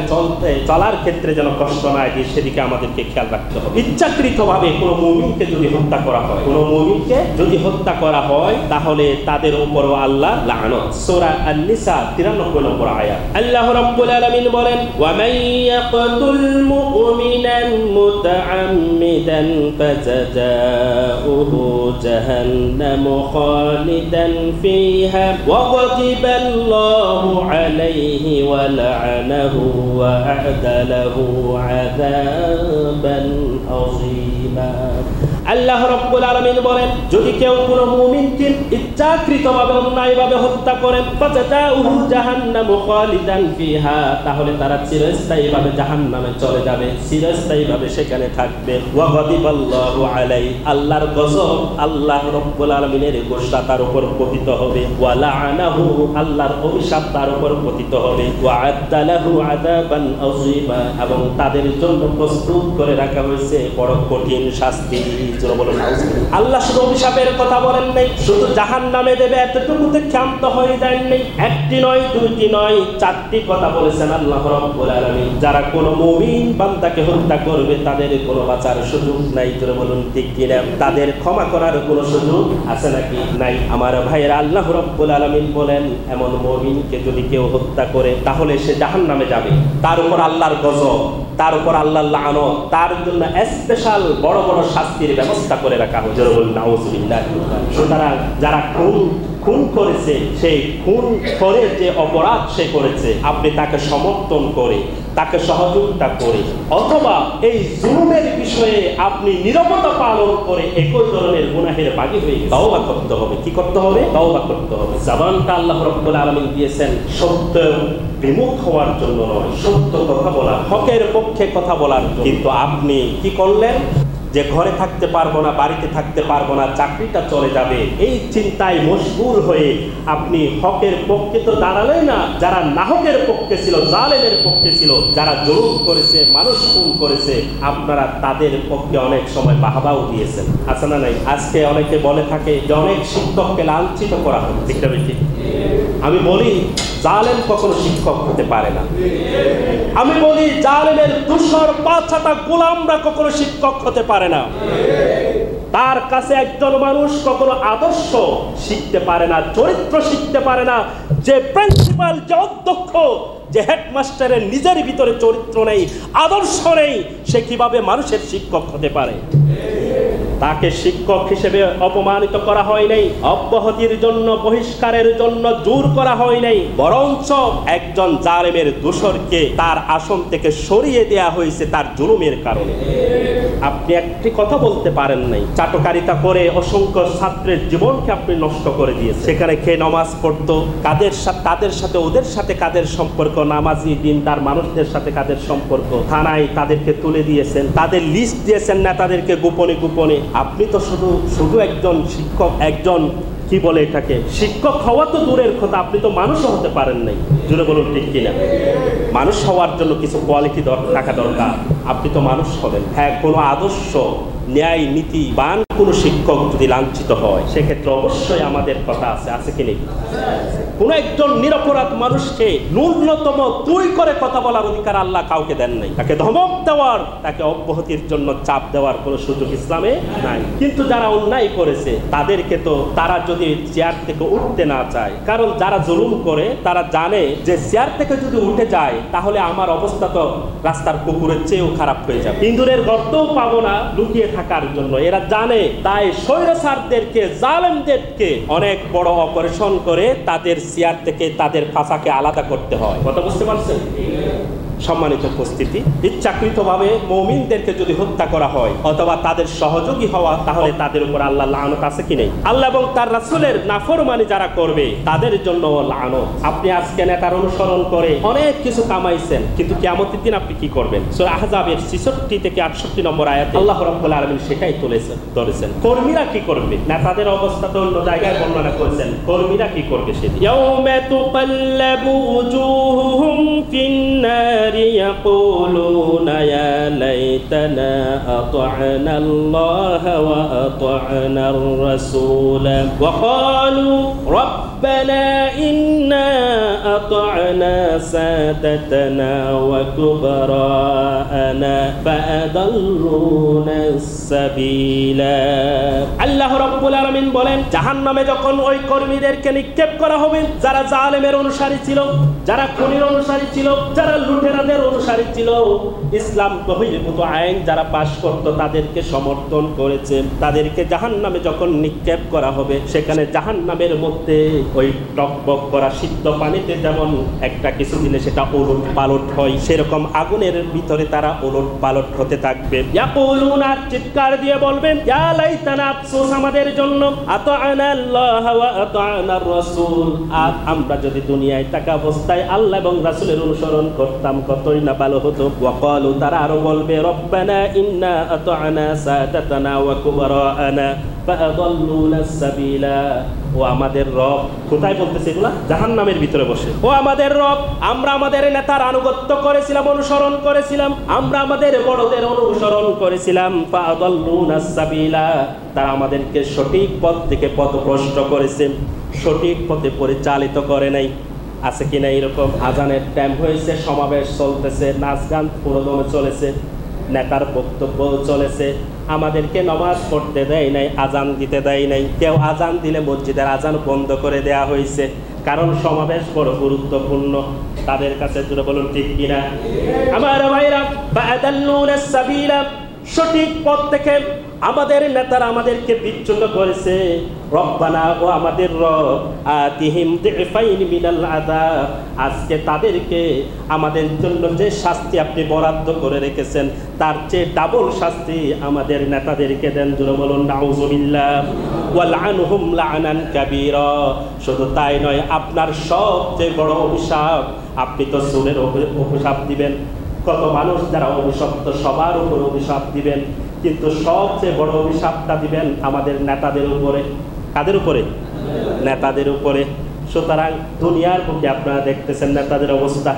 Speaker 1: চলার ক্ষেত্রে যেন কষ্ট না দিই, সেদিকে আমাদেরকে খেয়াল রাখতে হবে। ইচ্ছাকৃতভাবে কোনো মুমিনকে যদি হত্যা করা হয়, কোনো মুমিনকে যদি হত্যা করা হয়, তাহলে তাদের উপরও আল্লাহ লানত। সূরা আন-নিসা 93 নম্বর আয়াত, আল্লাহ রাব্বুল আলামিন বলেন ওয়া মান ইয়াকতুল মুমিনান মুতাআম্মিদান ফাজাযাউহু জাহান্নামু খালিদান ফিহা وغضب الله عليه ولعنه وأعد له عذابا عظيما। আল্লাহ রাব্বুল আলামিন বলেন যদি কেউ কোনো মুমিনকে ইচ্ছাকৃতভাবে অন্যায়ভাবে হত্যা করে, ফাজাযাউহু জাহান্নামু খালিদান ফিহা, তাহলে তারা চিরস্থায়ীভাবে জাহান্নামে চলে যাবে, চিরস্থায়ীভাবে সেখানে থাকবে। ওয়া গাদিবাল্লাহু আলাইহি, আল্লাহর গজব, আল্লাহ রাব্বুল আলামিনের গোসা তার উপর পতিত হবে। ওয়া লা'নাহু, আল্লাহর অভিশাপ তার উপর পতিত হবে। ওয়া আ'আদ্দা লাহু আযাবান আযীমা, এবং তাদের জন্য প্রস্তুত করে রাখা হয়েছে বড় কঠিন শাস্তি। জোরে বলুন আল্লাহ শুধু অভিশাপের কথা বলেন নাই, শুধু জাহান্নামে দেবে এতটুকুতে ক্ষান্ত হয়ে যান নাই। একটি নয়, দুইটি নয়, চারটি কথা বলেছেন আল্লাহ রাব্বুল আলামিন। যারা কোনো মুমিন বান্দাকে হত্যা করবে তাদের কোনো বাঁচার সুযোগ নাই, জোরে বলুন ঠিক কিনা? তাদের ক্ষমা করার কোনো সুযোগ আছে নাকি? নাই। আমার ভাইয়েরা, আল্লাহ রাব্বুল আলামিন বলেন এমন মুমিনকে যদি কেউ হত্যা করে তাহলে সে জাহান্নামে যাবে, তার উপর আল্লাহর গজব, তার উপর আল্লাহর লানত, তার জন্য স্পেশাল বড় বড় শাস্তির ব্যবস্থা করে রাখা হয়। জোরে বলুন নাউযুবিল্লাহ। সুতরাং যারা খুন করেছে, সেই খুন করে যে অপরাধ সে করেছে, আপনি তাকে সমর্থন করে, তাকে সহযোগিতা করে, অথবা এই জুলুমের বিষয়ে আপনি নীরবতা পালন করে একই ধরনের গুনাহের বাগী হয়ে তওবা করতে হবে। কি করতে হবে? তওবা করতে হবে। জবানটা আল্লাহ রাব্বুল আলামিন দিয়েছেন সত্য বিমুখ হওয়ার জন্য নয়, সত্য কথা বলার, হকের পক্ষে কথা বলার জন্য। কিন্তু আপনি কি করলেন? যে ঘরে থাকতে পারবো না, বাড়িতে থাকতে পারবো না, চাকরিটা চলে যাবে, এই চিন্তায় মশগুল হয়ে আপনি হকের পক্ষে তো দাঁড়ালেন না। যারা নাহকের পক্ষে ছিল, জালেমের পক্ষে ছিল, যারা জুলুম করেছে, মানুষ খুন করেছে, আপনারা তাদের পক্ষে অনেক সময় বাহবাও দিয়েছেন, আছে না নাই? আজকে অনেকে বলে থাকে যে অনেক শিক্ষককে লাঞ্ছিত করা হয়, ঠিক না ঠিক? আমি বলি জালেম কখনো শিক্ষক হতে পারে না। আমি বলি জালেমের দূষর পাঁচটা গোলামরা কখনো শিক্ষক হতে পারে না। তার কাছে একজন মানুষ কখনো আদর্শ শিখতে পারে না, চরিত্র শিখতে পারে না। যে প্রিন্সিপাল, যে অধ্যক্ষ, যে হেডমাস্টারের নিজের ভিতরে চরিত্র নেই, আদর্শ নেই, সে কিভাবে মানুষের শিক্ষক হতে পারে? তাকে শিক্ষক হিসেবে অপমানিত করা হয় নাই, অব্যাহতির জন্য, বহিষ্কারের জন্য জোর করা হয় নাই, বরঞ্চ একজন জালেমের দোসরকে তার আসন থেকে সরিয়ে দেয়া হয়েছে তার জুলুমের কারণে। আপনি একটি কথা বলতে পারেন নাই, চাটকারিতা করে অসংখ্য ছাত্রের জীবনকে আপনি নষ্ট করে দিয়েছেন। সেখানে খেয়ে নামাজ পড়তো, তাদের সাথে ওদের সাথে কাদের সম্পর্ক, নামাজি দিনদার মানুষদের সাথে কাদের সম্পর্ক, থানায় তাদেরকে তুলে দিয়েছেন, তাদের লিস্ট দিয়েছেন না তাদেরকে গোপনে গোপনে। আপনি তো শুধু একজন শিক্ষক, একজন কি বলে এটাকে, শিক্ষক হওয়া তো দূরের কথা, আপনি তো মানুষও হতে পারেন নাই। জুড়ে বলুন ঠিক কিনা? মানুষ হওয়ার জন্য কিছু কোয়ালিটি থাকা দরকার। আপনি তো মানুষ হবেন। হ্যাঁ, কোনো আদর্শ, ন্যায়, নীতিবান কোনো শিক্ষক যদি লাঞ্ছিত হয়, সেক্ষেত্রে অবশ্যই আমাদের কথা আছে কি নেই? কোন একজন নিরপরাধ মানুষকে ন্যূনতম তুই করে কথা বলার অধিকার আল্লাহ কাউকে দেন নাই। তাকে ধমক দেওয়ার, তাকে অব্যাহতির জন্য চাপ দেওয়ার কোনো সুযোগ ইসলামে নাই। কিন্তু যারা অন্যায় করেছে তাদেরকে তো, তারা যদি চেয়ার থেকে উঠতে না চায়, কারণ যারা জুলুম করে তারা জানে যে চেয়ার থেকে যদি উঠে যায় তাহলে আমার অবস্থা তো রাস্তার কুকুরের চেয়েও খারাপ হয়ে যাবে, ইঁদুরের গর্তও পাবো না লুকিয়ে থাকার জন্য। এরা জানে, তাই স্বৈরাচারদেরকে, জালেমদেরকে অনেক বড় অপারেশন করে তাদের চেয়ার থেকে, তাদের ফাঁসাকে আলাদা করতে হয়। কথা বুঝতে পারছেন? সম্মানিত উপস্থিতি, ইচ্ছাকৃতভাবে মুমিনদেরকে যদি হত্যা করা হয় অথবা তাদের সহযোগী হওয়া, তাহলে তাদের উপর আল্লাহ লানত আছে কি নেই? আল্লাহ এবং তার রাসূলের নাফরমানি যারা করবে তাদের জন্য লানত। আপনি আজকে নেতার অনুসরণ করে অনেক কিছু কামাইছেন, কিন্তু কিয়ামতের দিন আপনি কি করবেন? সূরা আহজাবের 66 থেকে 68 নম্বর আয়াতে আল্লাহ রাব্বুল আলামিন সেটাই ধরেছেন। কর্মীরা কি করবে? নেতাদের অবস্থা তো অন্য জায়গায় বর্ণনা করেছেন, কর্মীরা কি করবে সেদিন? ইয়াউমা তুকাল্লাবু উজুহুহুম ফিন-নার يقولون يا ليتنا أطعنا الله وأطعنا الرسول وقالوا ربنا إنا أطعنا سادتنا وكبراءنا فأضلونا السبيلا। আল্লাহ রাব্বুল আলামিন বলেন, জাহান্নামে যখন ওই কর্মীদেরকে নিক্ষেপ করা হবে যারা জালেমের অনুসারী ছিল, যারা খুনির অনুসারী ছিল, যারা লুটেরাদের অনুসারী ছিল, ইসলাম বহির্ভূত আইন যারা পাশ করত তাদেরকে সমর্থন করেছে, তাদেরকে জাহান্নামে যখন নিক্ষেপ করা হবে, সেখানে জাহান্নামের মধ্যে ওই টকবক করা সিদ্ধ পানিতে যেমন একটা কিছু দিলে সেটা ওলট পালট হয়, সেরকম আগুনের ভিতরে তারা ওলট পালট হতে থাকবে। ইয়াকুলুনা, চিৎকার দিয়ে বলবেন, ইয়া লাইতানা, আফসোস আমাদের জন্য, আতা'না আল্লাহ ওয়া আতা'নার রাসূল, আমরা যদি দুনিয়ায় থাকা অবস্থায় আল্লাহ এবং রাসূলের অনুসরণ করতাম কতই না ভালো হতো। ওয়াকালু, তারা আরো বলবে, রব্বানা ইন্না আতা'না সাদাতানা ওয়া কুবরাআনা, ফাআদাল্লুনাস সাবিলা। ও আমাদের রব, কোথায় বলতেছে এগুলা? জাহান্নামের ভিতরে বসে। ও আমাদের রব, আমরা আমাদের নেতার আনুগত্য করেছিলাম, অনুসরণ করেছিলাম, আমরা আমাদের বড়দের অনুসরণ করেছিলাম। ফাআদাল্লুনাস সাবিলা, তারা আমাদেরকে সঠিক পথ থেকে পথভ্রষ্ট করেছে, সঠিক পথে পরিচালিত করে নাই। আছে কিনা এরকম? আজানের টাইম হয়েছে, সমাবেশ চলতেছে, নাচ গান পুরোদমে চলেছে, নেতার বক্তব্য চলেছে, আমাদেরকে নামাজ পড়তে দেয় নাই, আজান দিতে দেয় নাই। কেউ আজান দিলে মসজিদের আজান বন্ধ করে দেয়া হয়েছে, কারণ সমাবেশ বড় গুরুত্বপূর্ণ তাদের কাছে। জুড়ে বলুন ঠিক কিনা? আমার ভাইরা, ফাআদাল্লুনাস সাবিলা, সঠিক পথ থেকে আমাদের নেতারা আমাদেরকে বিচ্যুত করেছে। রব্বানা, ও আমাদের রব, আতিহিম দিফাইন মিনাল আযাব, আজকে তাদেরকে আমাদের জন্য যে শাস্তি আপনি বরাদ্দ করে রেখেছেন তার চেয়ে ডাবল শাস্তি আমাদের নেতাদেরকে দেন। জোরে বলুন নাউযুবিল্লাহ। ওয়ালআনহুম লা'নান কাবীরা, শুধু তাই নয়, আপনার সবচেয়ে বড় অভিশাপ, আপনি তো সুরের অভিশাপ দিবেন, কত মানুষ যারা অভিশপ্ত সবার উপর অভিশাপ দিবেন, কিন্তু সবচেয়ে বড় অভিশাপটা দিবেন আমাদের নেতাদের উপরে। কাদের উপরে? নেতাদের উপরে। সুতরাং দুনিয়ার বুকে আপনারা দেখতেছেন নেতাদের অবস্থা,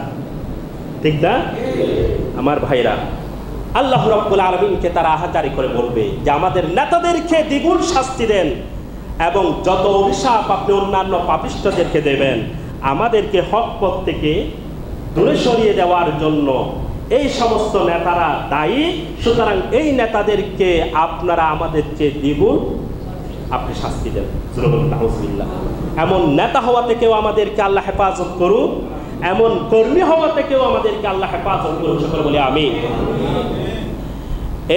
Speaker 1: ঠিক না আমার ভাইরা? আল্লাহ রাব্বুল আলামিনকে তারা আহাজারি করে বলবে যে আমাদের নেতাদেরকে দ্বিগুণ শাস্তি দেন, এবং যত অভিশাপ আপনি অন্যান্য পাপিষ্ঠদেরকে দেবেন, আমাদেরকে হক পথ থেকে দূরে সরিয়ে দেওয়ার জন্য এই সমস্ত নেতারা দায়ী। সুতরাং এই নেতাদেরকে আপনারা আমাদের চেয়ে দ্বিগুণ আপনি শাস্তি দেন। নাউযুবিল্লাহ। এমন নেতা হওয়া থেকেও আমাদেরকে আল্লাহ হেফাজত করুন, এমন কর্মী হওয়া থেকেও আমাদেরকে আল্লাহ হেফাজত করুন। সকলে বলি আমিন।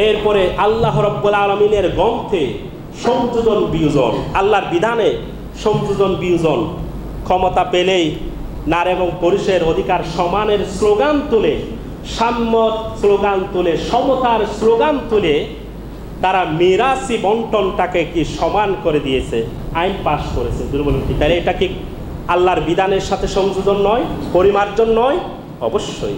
Speaker 1: এরপরে আল্লাহ রাব্বুল আলামিনের গ্রন্থে সংযোজন বিয়োজন, আল্লাহর বিধানে সংযোজন বিয়োজন, ক্ষমতা পেলেই নারী এবং পুরুষের অধিকার সমানের স্লোগান তুলে, সাম্য স্লোগান তুলে, সমতার স্লোগান তুলে তারা মিরাসি বন্টনটাকে কি সমান করে দিয়েছে, আইন পাশ করেছে। দুর্বল কি? তাহলে এটা কি আল্লাহর বিধানের সাথে সংযোজন নয়, পরিমার্জন নয়? অবশ্যই।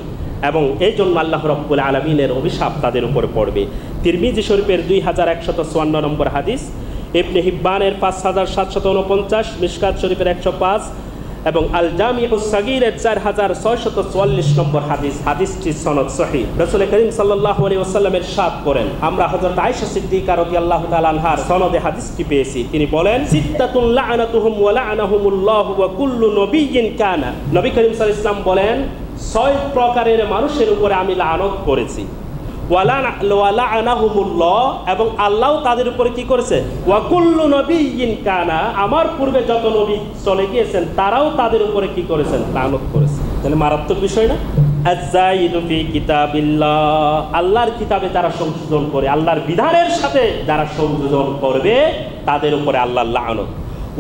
Speaker 1: এবং এই জন্য আল্লাহ রাব্বুল আলামিনের অভিশাপ তাদের উপরে পড়বে। তিরমিজি শরীফের 2754 নম্বর হাদিস, ইবনে হিব্বানের 5749, মিশকাত শরীফের 105 এবং আল জামিউস সাগীরের 4644 নম্বর হাদিস। হাদিসটি সনদ সহিহ। রাসূল করিম সাল্লাল্লাহু আলাইহি ওয়াসাল্লামের ইরশাদ করেন, আমরা হযরত আয়েশা সিদ্দিকা রাদিয়াল্লাহু তাআলা আনহার সনদে হাদিসটি পেয়েছি। তিনি বলেন, সিত্তাতুন লা'নাতুহুম ওয়া লা'নাহুমুল্লাহু ওয়া কুল্লু নবিয়্যিন কানা। নবী করিম সাল্লাল্লাহু আলাইহি ওয়াসাল্লাম বলেন, 6 প্রকারের মানুষের উপরে আমি লানত করেছি। এবং আল্লাহ তাদের উপরে কি করেছে? ওয়া কুল্লু নবিয়্যিন কানা, আমার পূর্বে যত নবী চলে গিয়েছেন তারাও তাদের উপরে কি করেছেন? লানত করেছে। তাহলে মারাত্মক বিষয় না? আযাইদু ফি কিতাবিল্লাহ, আল্লাহর কিতাবে যারা সংশোধন করে, আল্লাহর বিধানের সাথে যারা সংযোজন করবে তাদের উপরে আল্লাহর লানত।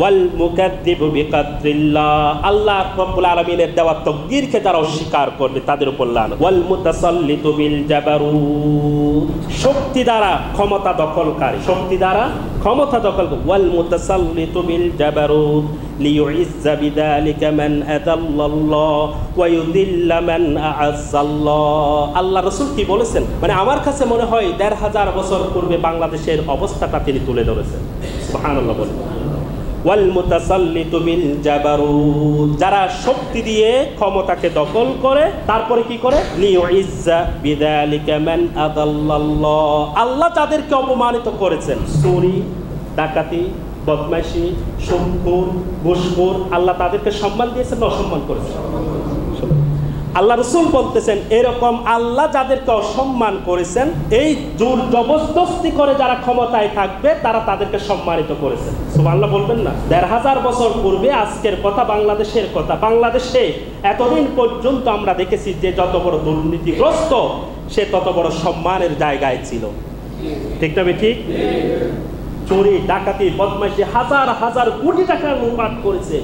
Speaker 1: ওয়াল মুকাদ্দিবু বিকাদরিল্লাহ, আল্লাহ রাব্বুল আলামিনের দেওয়া তাকদীরকে যারা অস্বীকার করবে তাদের উপর লানত। ওয়াল মুতাসাল্লিতু বিল জাবারুত, শক্তি দ্বারা ক্ষমতা দখলকারী, শক্তি দ্বারা ক্ষমতা দখল। ওয়াল মুতাসাল্লিতু বিল জাবারুত লিইউইজ্জা বিযালিকা মান আদাল্লাল্লাহ ওয়া ইউদিল্লা মান আ'আজ্জাল্লাহ। আল্লাহ রাসূল কি বলেছেন? মানে আমার কাছে মনে হয় ১৫০০ বছর পূর্বে বাংলাদেশের অবস্থাটা তিনি তুলে ধরেছেন। সুবহানাল্লাহ বলেন। ওয়াল মুতাসাল্লিতু বিল জাবারুত, যারা শক্তি দিয়ে ক্ষমতাকে দখল করে, তারপরে কি করে? লিইউইজ্জা বিযালিকা মান আদাল্লাল্লাহ, আল্লাহ যাদেরকে অপমানিত করেছেন, চুরি, ডাকাতি, বদমাইশি, সুদখোর, ঘুষখোর, আল্লাহ তাদেরকে সম্মান দিয়েছেন না অসম্মান করেছেন? আল্লাহ রাসূল বলতেছেন, এরকম আল্লাহ যাদেরকে অসম্মান করেছেন, এই জোর জবরদস্তি করে যারা ক্ষমতায় থাকবে তারা তাদেরকে সম্মানিত করেছেন। সুবহানাল্লাহ বলবেন না? ১৫০০ বছর পূর্বে আজকের কথা, বাংলাদেশের কথা। বাংলাদেশে এতদিন পর্যন্ত আমরা দেখেছি যে যত বড় দুর্নীতিগ্রস্ত সে তত বড় সম্মানের জায়গায় ছিল, ঠিক না? ঠিক। চুরি, ডাকাতি, বদমাইশি, হাজার হাজার কোটি টাকা লুটপাট করেছে।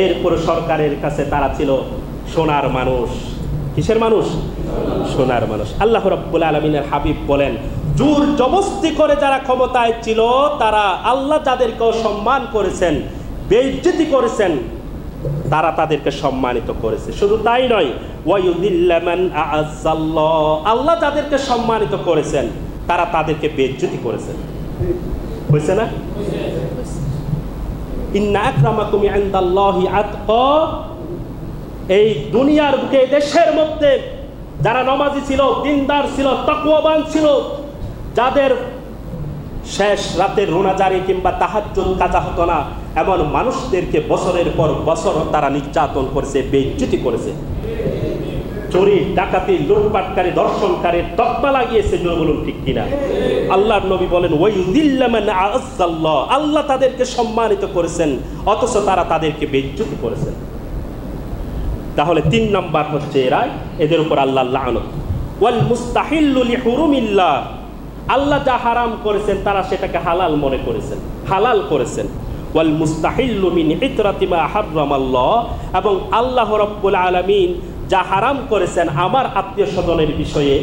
Speaker 1: এরপর সরকারের কাছে তারা ছিল সোনার মানুষ। কিসের মানুষ? সোনার মানুষ। আল্লাহ রাব্বুল আলামিনের হাবিব বলেন, জোর জবরদস্তি করে যারা ক্ষমতায় ছিল তারা আল্লাহ যাদেরকে সম্মান করেছেন, বেইজ্জতি করেছেন, তারা তাদেরকে সম্মানিত করেছে। শুধু তাই নয়, ওয়া ইউদিল্লা মান আ'আজ্জাল্লাহ, আল্লাহ যাদেরকে সম্মানিত করেছেন তারা তাদেরকে বেইজ্জতি করেছেন। হয়েছে না? ইন্না আকরামাকুম ইনদাল্লাহি আতকা। এই দুনিয়ার বুকে দেশের মধ্যে যারা নামাজি ছিল, দিনদার ছিল, তাকওয়াবান ছিল, যাদের শেষ রাতের রোনাজারি কিংবা তাহাজ্জুদ কাজা হতো না, এমন মানুষদেরকে বছরের পর বছর তারা নির্যাতন করেছে, বেইজ্জতি করেছে, চুরি ডাকাতি লুটপাটকারী দর্শনকারীর তকমা লাগিয়েছে। জোরে বলুন ঠিক কিনা? আল্লাহর নবী বলেন ওয়াইযিল্লা মান আ'আজ্জাল্লাহ, আল্লাহ তাদেরকে সম্মানিত করেছেন অথচ তারা তাদেরকে বেইজ্জতি করেছেন। তাহলে 3 নাম্বার হচ্ছে এরা, এদের উপর আল্লাহর লানত। ওয়াল মুস্তাহিল্লু লিহুরুমিল্লাহ, আল্লাহ যা হারাম করেছেন তারা সেটাকে হালাল মনে করেছেন, হালাল করেছেন। ওয়াল মুস্তাহিল্লু মিন ইতরাতি মা হারামাল্লাহ, এবং আল্লাহ রাব্বুল আলামিন যা হারাম করেছেন আমার আত্মীয় স্বজনের বিষয়ে,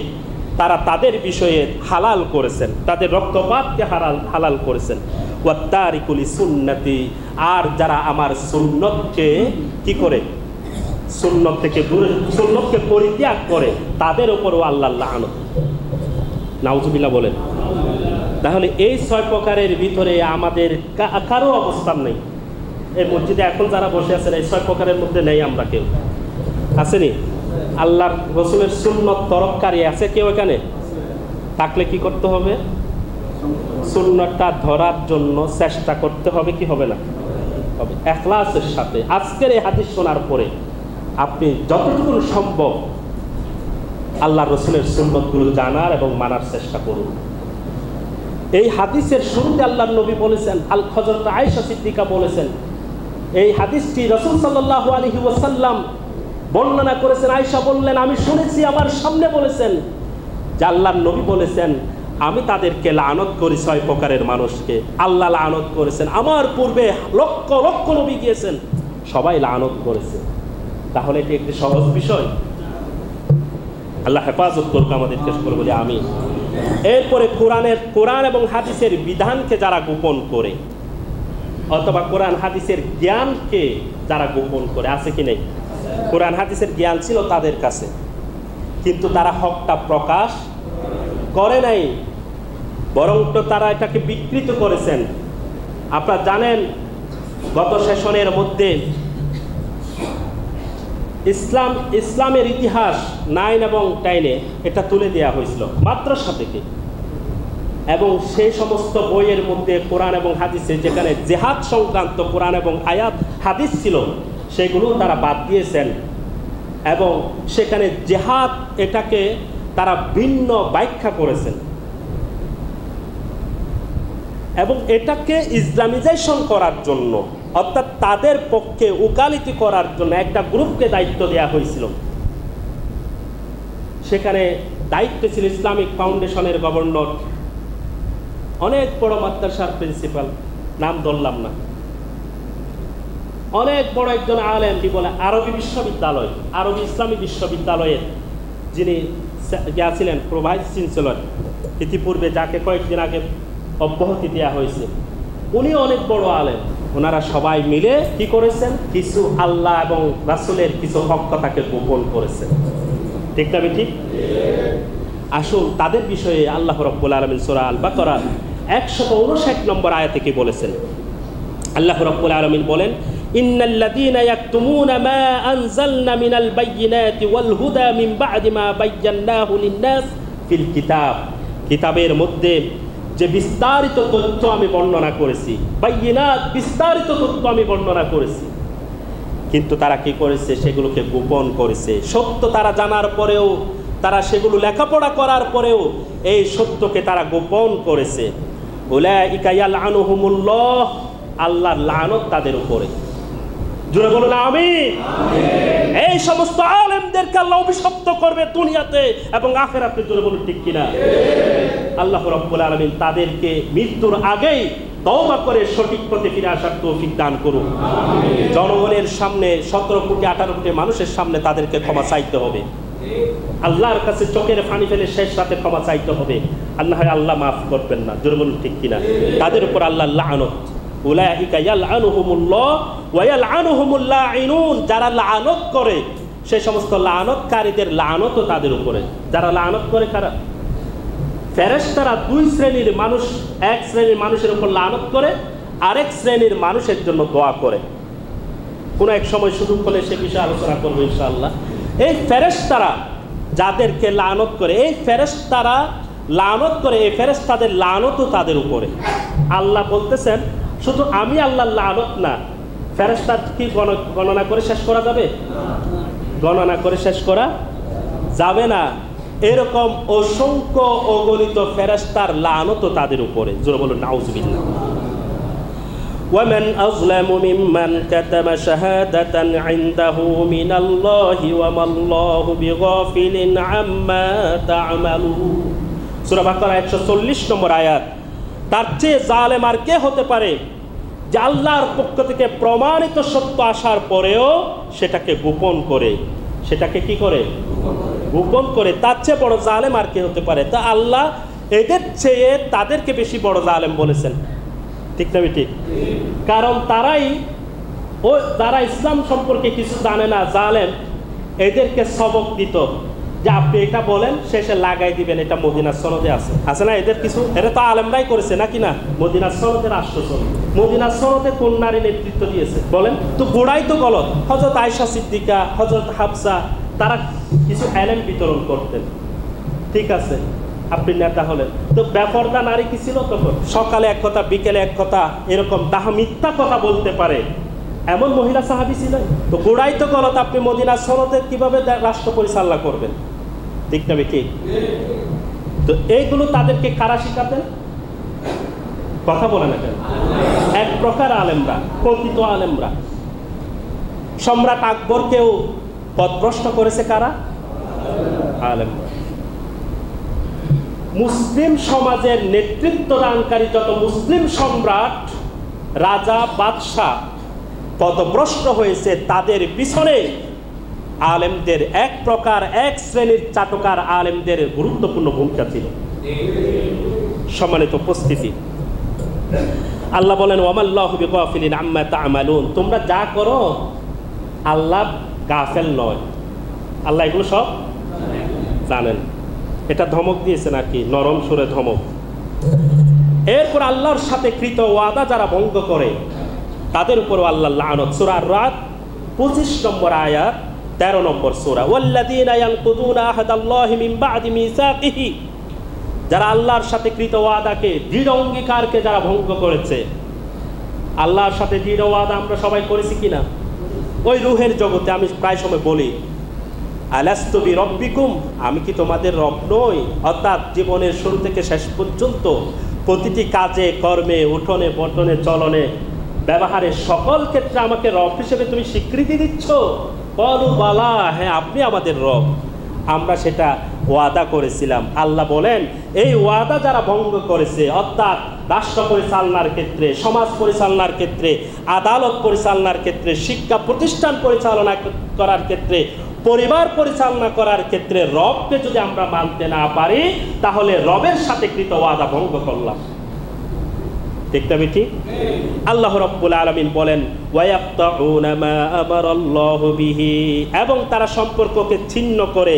Speaker 1: তারা তাদের বিষয়ে হালাল করেছেন, তাদের রক্তপাতকে হালাল করেছেন। ওয়াত তারিকু লিসুন্নতি, আর যারা আমার সুন্নতকে কি করে, সুন্নত থেকে দূরে, সুন্নতকে পরিত্যাগ করে, তাদের উপরও আল্লাহর লানত। নাউজুবিল্লাহ বলেন। তাহলে এই 6 প্রকারের ভিতরে আমাদের কারো অবস্থান নেই। এই মসজিদে এখন যারা বসে আছেন এই 6 প্রকারের মধ্যে নেই আমরা কেউ, আসেনি? আল্লাহর রাসূলের সুন্নত তরককারী আছে কেউ এখানে? থাকলে কি করতে হবে? সুন্নতটা ধরার জন্য চেষ্টা করতে হবে, কি হবে না? হবে ইখলাসের সাথে। আজকের এই হাদিস শোনার পরে আপনি যতটুকু সম্ভব আল্লাহর রাসূলের সুন্নতগুলো জানার এবং মানার চেষ্টা করুন। এই হাদিসের শুরুতে আল্লাহর নবী বলেছেন, হযরত আয়েশা সিদ্দিকা বলেছেন, এই হাদিসটি রাসূল সাল্লাল্লাহু আলাইহি ওয়াসাল্লাম বর্ণনা করেছেন। আয়েশা বললেন, আমি শুনেছি আমার সামনে বলেছেন যে আল্লাহর নবী বলেছেন আমি তাদেরকে লানত করি 6 প্রকারের মানুষকে। আল্লাহ লানত করেছেন, আমার পূর্বে লক্ষ লক্ষ নবী গিয়েছেন, সবাই লানত করেছে। তাহলে এটি একটি সহজ বিষয়? আল্লাহ হেফাজত করুক আমাদেরকে, সকলে বলি আমিন। এরপরে কোরআন এবং হাদিসের বিধানকে যারা গোপন করে, অথবা কোরআন হাদিসের জ্ঞানকে যারা গোপন করে, আছে কি নেই? কোরআন হাদিসের জ্ঞান ছিল তাদের কাছে, কিন্তু তারা হকটা প্রকাশ করে নাই, বরং তো তারা এটাকে বিকৃত করেছেন। আপনারা জানেন গত সেশনের মধ্যে ইসলামের ইতিহাস 9 এবং 10 এটা তুলে দেওয়া হয়েছিল মাদ্রাসা থেকে, এবং সেই সমস্ত বইয়ের মধ্যে কোরআন এবং হাদিসে যেখানে জিহাদ সংক্রান্ত কোরআন এবং আয়াত হাদিস ছিল সেগুলো তারা বাদ দিয়েছেন, এবং সেখানে জিহাদ এটাকে তারা ভিন্ন ব্যাখ্যা করেছেন, এবং এটাকে ইসলামিজাইজেশন করার জন্য, অর্থাৎ তাদের পক্ষে উকালতি করার জন্য একটা গ্রুপকে দায়িত্ব দেওয়া হয়েছিল। সেখানে দায়িত্ব ছিল ইসলামিক ফাউন্ডেশনের গভর্নর, অনেক বড় মাদ্রাসার প্রিন্সিপাল, নাম ধরলাম না, অনেক বড় একজন আলেম, কি বলে আরবি বিশ্ববিদ্যালয়, আরবি ইসলামী বিশ্ববিদ্যালয়ের যিনি গিয়েছিলেন প্রভাইস চ্যান্সেলর, ইতিপূর্বে যাকে কয়েকদিন আগে অব্যাহতি দেওয়া হয়েছে, উনি অনেক বড় আলেম। ওনারা সবাই মিলে কি করেছেন, কিছু আল্লাহ এবং রাসূলের কিছু হক কথাকে গোপন করেছেন। ঠিক না ঠিক? আসুন তাদের বিষয়ে আল্লাহ রাব্বুল আলামিন সূরা আল বাকারা 159 নম্বর আয়াতে কি বলেছেন? আল্লাহ রাব্বুল আলামিন বলেন, ইন্নাল্লাযীনা ইয়াকতুমুনা মা আনজালনা মিনাল বায়্যিনাতি ওয়াল হুদা মিন বা'দি মা বায়্যানাহু লিন-নাস ফিল কিতাব, কিতাবের মধ্যে যে বিস্তারিত তথ্য আমি বর্ণনা করেছি, বায়্যিনাত বিস্তারিত তথ্য আমি বর্ণনা করেছি, কিন্তু তারা কি করেছে, সেগুলোকে গোপন করেছে। সত্য তারা জানার পরেও, তারা সেগুলো লেখাপড়া করার পরেও এই সত্যকে তারা গোপন করেছে। উলাইকা ইয়ালআনুহুমুল্লাহ, আল্লাহর লানত তাদের উপরে। জোরে বলুন আমিন। এই সমস্ত আলেমদেরকে আল্লাহ অভিশপ্ত করবে দুনিয়াতে এবং আখিরাতে। জোরে বলুন ঠিক কিনা? আল্লাহ রাব্বুল আলামিন তাদেরকে মৃত্যুর আগেই তওবা করে সঠিক পথে ফিরে আসার তৌফিক দান করুন। জনগণের সামনে 17 কোটি 18 কোটি মানুষের সামনে তাদেরকে ক্ষমা চাইতে হবে, আল্লাহর কাছে চোখের পানি ফেলে শেষ রাতে ক্ষমা চাইতে হবে। আল্লাহ আল্লাহ মাফ করবেন না। জোরে বলুন ঠিক কিনা? তাদের উপর আল্লাহর লানত। উলাইকা ইয়ালআনুহুমুল্লাহ ওয়া ইয়ালআনুহুমুল লাঈনুন, যারা লানত করে সেই সমস্ত লানতকারীদের লানতও তাদের উপরে। যারা লানত করে কারা? ফেরেশতারা দুই শ্রেণীর মানুষ, এক শ্রেণীর মানুষের উপর লানত করে, আরেক শ্রেণীর মানুষের জন্য দোয়া করে। কোনো এক সময় সুযোগ হলে সে বিষয়ে আলোচনা করবো ইনশাআল্লাহ। এই ফেরেশতারা যাদেরকে লানত করে, এই ফেরেশতারা লানত করে, এই ফেরেশতাদের লানতও তাদের উপরে। আল্লাহ বলতেছেন শুধু আমি আল্লাহর লানত না, ফেরেশতার কি গণনা করে শেষ করা যাবে? গণনা করে শেষ করা যাবে না। এরকম অসংখ্য অগণিত ফেরেশতার লানতও তাদের উপরে। জোরে বলুন নাউজুবিল্লাহ। ومن أظلم ممن كتم شهادة عنده من الله وما الله بغافل عما تعملون। সূরা বাকারা 140 নম্বর আয়াত। তার চেয়ে জালেম আর কে হতে পারে যে আল্লাহর পক্ষ থেকে প্রমাণিত সত্য আসার পরেও সেটাকে গোপন করে, সেটাকে কি করে? গোপন করে। তার চেয়ে বড় জালেম আর কে হতে পারে? তা আল্লাহ এদের চেয়ে তাদেরকে বেশি বড় জালেম বলেছেন, ঠিক না ঠিক? কারণ যারা ইসলাম সম্পর্কে কিছু জানে না, জালেম, এদেরকে সবক দিত যে আপনি এটা বলেন, শেষে লাগাই দিবেন এটা মদিনার সনদে আছে না? এদের কিছু, এটা তো আলেমরাই করেছে নাকি না? মদিনার সনদের রাষ্ট্রসন, মদিনার সনদে কোন নারী নেতৃত্ব দিয়েছে বলেন তো? গোড়াই তো গলত। হযরত আয়েশা সিদ্দিকা, হযরত হাফসা, তারা কিছু এলেম বিতরণ করতেন, ঠিক আছে? আপনি নেতা হলেন তো বেপরদা নারী কি ছিল তখন? সকালে এক কথা, বিকেলে এক কথা, এরকম মিথ্যা কথা বলতে পারে এমন মহিলা সাহাবী ছিলেন। তো গোড়াই তো গলত। আপনি মদিনার সনদে কিভাবে রাষ্ট্র পরিচালনা করবেন, ঠিক না ঠিক? তো এইগুলো তাদেরকে কারা শিখাতেন? কথা বলে না কেন? এক প্রকার আলেমরা, প্রকৃত আলেমরা। সম্রাট আকবরকেও পথভ্রষ্ট করেছে কারা? আলেমরা। মুসলিম সমাজের নেতৃত্ব দানকারী যত মুসলিম সম্রাট, রাজা, বাদশাহ পথভ্রষ্ট হয়েছে, তাদের পিছনে আলেমদের এক প্রকার, এক শ্রেণীর চাটকার আলেমদের গুরুত্বপূর্ণ ভূমিকা ছিল। সম্মানিত উপস্থিতি, আল্লাহ বলেন ওয়ামাল্লাহু বিগাফিলিন আম্মা তা'মালুন। তোমরা যা করো আল্লাহ গাফেল নয়, আল্লাহ এগুলো সব জানেন। এটা ধমক দিয়েছে নাকি? নরম সুরে ধমক। এরপর আল্লাহর সাথে কৃত ওয়াদা যারা ভঙ্গ করে তাদের উপর আল্লাহ লানত। সূরা আর-রাদ 25 নম্বর আয়াত, 13 নম্বর সূরা। ওয়াল্লাযীনা ইয়ানকুদুনা আহদাল্লাহি মিন বা'দি মিসাকিহি। যারা আল্লাহর সাথে কৃত ওয়াদাকে, দৃঢ় অঙ্গীকারকে যারা ভঙ্গ করেছে। আল্লাহর সাথে দৃঢ় ওয়াদা আমরা সবাই করেছি কিনা? ওই রূহের জগতে আমি প্রায় সময় বলি, আলাস্তু বিরব্বিকুম, আমি কি তোমাদের রব নই? অর্থাৎ জীবনের শুরু থেকে শেষ পর্যন্ত প্রতিটি কাজে, কর্মে, উঠোনে, বটনে, চলনে, ব্যবহারে, সকল ক্ষেত্রে আমাকে রব হিসেবে তুমি স্বীকৃতি দিচ্ছ? বলো বালা, হ্যাঁ আপনি আমাদের রব। আমরা সেটা ওয়াদা করেছিলাম। আল্লাহ বলেন এই ওয়াদা যারা ভঙ্গ করেছে, অর্থাৎ রাষ্ট্র পরিচালনার ক্ষেত্রে, সমাজ পরিচালনার ক্ষেত্রে, আদালত পরিচালনার ক্ষেত্রে, শিক্ষা প্রতিষ্ঠান পরিচালনা করার ক্ষেত্রে, পরিবার পরিচালনা করার ক্ষেত্রে রবকে যদি আমরা মানতে না পারি, তাহলে রবের সাথে কৃত ওয়াদা ভঙ্গ করলাম, ঠিক না ঠিক? আল্লাহ রাব্বুল আলামিন বলেন ওয়ায়াকতাউনা মা আমারাল্লাহু বিহি, এবং তারা সম্পর্ককে ছিন্ন করে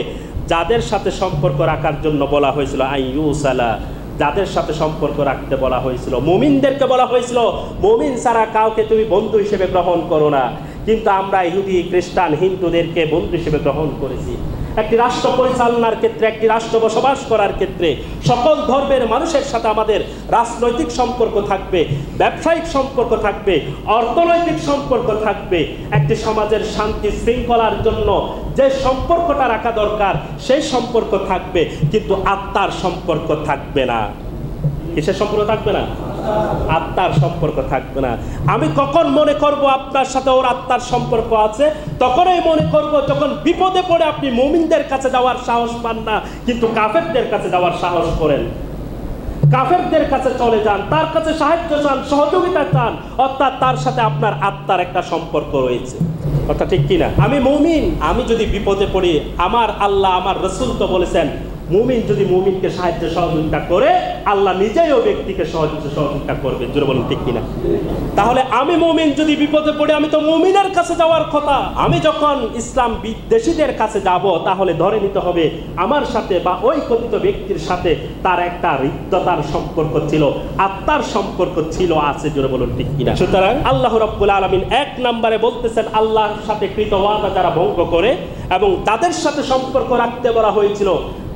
Speaker 1: যাদের সাথে সম্পর্ক রাখার জন্য বলা হয়েছিল, আইয়ুসালা, যাদের সাথে সম্পর্ক রাখতে বলা হয়েছিল, মুমিনদেরকে বলা হয়েছিল মুমিন ছাড়া কাউকে তুমি বন্ধু হিসেবে গ্রহণ করো না। কিন্তু আমরা ইহুদি, খ্রিস্টান, হিন্দুদেরকে বন্ধু হিসেবে গ্রহণ করেছি। একটি রাষ্ট্র পরিচালনার ক্ষেত্রে, একটি রাষ্ট্র বসবাস করার ক্ষেত্রে সকল ধর্মের মানুষের সাথে আমাদের রাজনৈতিক সম্পর্ক থাকবে, ব্যবসায়িক সম্পর্ক থাকবে, অর্থনৈতিক সম্পর্ক থাকবে। একটি সমাজের শান্তি শৃঙ্খলার জন্য যে সম্পর্কটা রাখা দরকার সেই সম্পর্ক থাকবে, কিন্তু আত্মার সম্পর্ক থাকবে না। কিসের সম্পর্ক থাকবে না? আত্মার সম্পর্ক থাকবে না। আমি কখন মনে করব আপনার সাথে ওর আত্মার সম্পর্ক আছে? তখনই মনে করব যখন বিপদে পড়ে আপনি মুমিনদের কাছে যাওয়ার সাহস পান না, কিন্তু কাফেরদের কাছে যাওয়ার সাহস করেন। কাফেরদের কাছে চলে যান, তার কাছে সাহায্য চান, সহযোগিতা চান, অর্থাৎ তার সাথে আপনার আত্মার একটা সম্পর্ক রয়েছে। অর্থাৎ ঠিক কিনা? আমি মুমিন, আমি যদি বিপদে পড়ি, আমার আল্লাহ, আমার রাসূল তো বলেছেন মুমিন যদি মুমিনকে সাহায্য সহযোগিতা করে, আল্লাহ নিজেই ওই ব্যক্তিকে সহযোগিতা করবে। জোরে বলুন ঠিক কিনা? তাহলে আমি মুমিন যদি বিপদে পড়ে, আমি তো মুমিনের কাছে যাওয়ার কথা। আমি যখন ইসলাম বিদ্বেষীদের কাছে যাব, তাহলে ধরে নিতে হবে আমার সাথে বা ওই কথিত ব্যক্তির সাথে তার একটা হৃদ্যতার সম্পর্ক ছিল, আত্মার সম্পর্ক ছিল, আছে। জোরে বলুন ঠিক কিনা? সুতরাং আল্লাহ রাব্বুল আলামিন 1 নম্বরে বলতেছেন, আল্লাহর সাথে কৃত ওয়াদা যারা ভঙ্গ করে এবং তাদের সাথে সম্পর্ক রাখতে বলা হয়েছিল,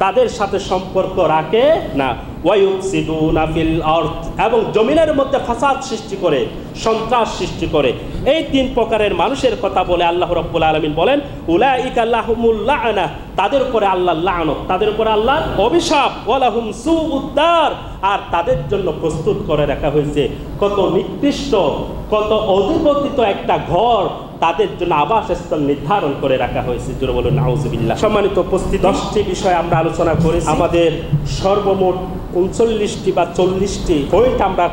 Speaker 1: তাদের সাথে সম্পর্ক রাখে না। ওয়ায়ুফসিদুনা ফিল আরদ, এবং জমিনের মধ্যে ফাসাদ সৃষ্টি করে, সন্ত্রাস সৃষ্টি করে। এই 3 প্রকারের মানুষের কথা বলে আল্লাহ রাব্বুল আলামিন বলেন, উলাইকা লাহুমুল লা'না, তাদের উপরে আল্লাহর লানত, তাদের উপরে আল্লাহর অভিশাপ। ওয়ালাহুম সুউদ্দার, আর তাদের জন্য প্রস্তুত করে রাখা হয়েছে কত নিকৃষ্ট, কত অধঃপতিত একটা ঘর তাদের জন্য আবাসস্থল নির্ধারণ করে রাখা হয়েছে। জোরে বলুন নাউজুবিল্লাহ। সম্মানিত উপস্থিতি, 10টি বিষয় আমরা আলোচনা করেছি। আমাদের সর্বমোট 39টি বা 40টি পয়েন্ট আমরা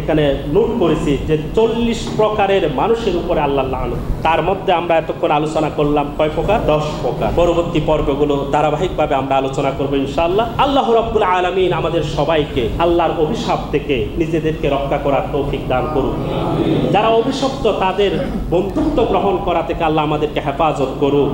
Speaker 1: এখানে নোট করেছি, যে 40 প্রকারের মানুষের উপরে আল্লাহর লানত। তার মধ্যে আমরা এতক্ষণ আলোচনা করলাম কয় প্রকার? 10 প্রকার। পরবর্তী পর্বগুলো ধারাবাহিকভাবে আমরা আলোচনা করবো ইনশাআল্লাহ। আল্লাহ রাব্বুল আলামিন আমাদের সবাইকে আল্লাহর অভিশাপ থেকে নিজেদেরকে রক্ষা করার তৌফিক দান করুন। যারা অভিশপ্ত, তাদের বন্ধুত্ব গ্রহণ করা থেকে আল্লাহ আমাদেরকে হেফাজত করুন।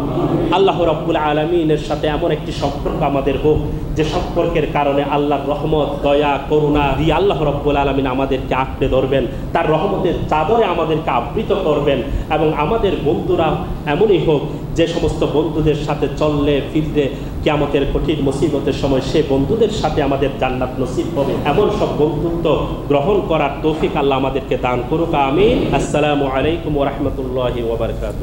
Speaker 1: আল্লাহ রাব্বুল আলামিনের সাথে এমন একটি সম্পর্ক আমাদের হোক, যে সম্পর্কের কারণে আল্লাহর রহমত, দয়া, করুণা দিয়ে আল্লাহ রাব্বুল আলামিন আমাদেরকে আঁকড়ে ধরবেন, তার রহমতের চাদরে আমাদেরকে আবৃত করবেন। এবং আমাদের বন্ধুরা এমনই হোক, যে সমস্ত বন্ধুদের সাথে চললে ফিরলে কিয়ামতের কঠিন মুসিবতের সময় সে বন্ধুদের সাথে আমাদের জান্নাত নসিব হবে। এমন সব বন্ধুত্ব গ্রহণ করার তৌফিক আল্লাহ আমাদেরকে দান করুক। আমিন। আসসালামু আলাইকুম ওয়া রাহমাতুল্লাহি ওয়া বারাকাতুহু।